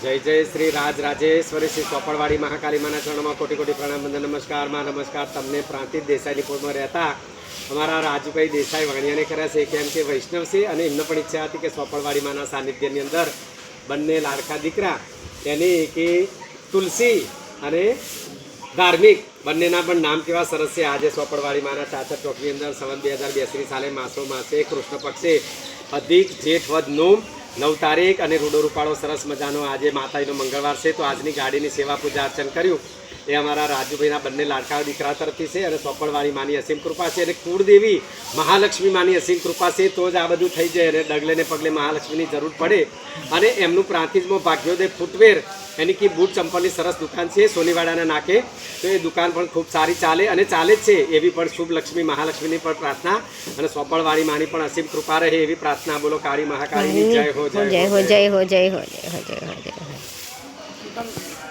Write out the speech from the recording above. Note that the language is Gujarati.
जय जय श्री राज राजेश्वरी श्री ચોપડવાડી મહાકાલી માના ચરણોમાં કોટી કોટી પ્રણામ વંદન નમસ્કાર માં નમસ્કાર। તમને પ્રાંતિજ દેસાઈનીપુરમાં રહેતા અમારા રાજુભાઈ દેસાઈ વાણિયાને કર્યા છે કેમ કે વૈષ્ણવ છે અને એમને પણ ઈચ્છા હતી કે ચોપડવાડી માના સાનિધ્યની અંદર બંને લાડકા દીકરા એની કે તુલસી અને ધાર્મિક બંનેના પણ નામ કેવા સરસ છે। આજે ચોપડવાડી માના ચાચર ચોકની અંદર સંવત 2082 સાલે માસો માસે કૃષ્ણ પક્ષે અધિક જેઠ વદ 9 તારીખ અને રૂડો રૂપાળો સરસ મજાનો આજે માતાજીનો મંગળવાર છે। તો આજની ગાડીની સેવા પૂજા અર્ચન કર્યું એ અમારા રાજુભાઈના બંને લાડકા દીકરા તરફથી છે અને ચોપડવાડી માની અસીમ કૃપા છે અને કુળદેવી મહાલક્ષ્મી માની અસીમ કૃપા છે તો જ આ બધું થઈ જાય અને ડગલે ને પગલે મહાલક્ષ્મીની જરૂર પડે। અને એમનું પ્રાંતિજમાં ભાગ્યોદય ફૂટવેર એની કે બૂટ ચંપલની સરસ દુકાન છે સોનીવાડાના નાકે। તો એ દુકાન પણ ખૂબ સારી ચાલે અને ચાલે જ છે એવી પણ શુભ લક્ષ્મી મહાલક્ષ્મીની પણ પ્રાર્થના અને ચોપડવાડી માની પણ અસીમ કૃપા રહે એવી પ્રાર્થના। બોલો કાળી મહાકાળીની જય હો જય હો જય હો જય હો જય હો જય હો જય હો।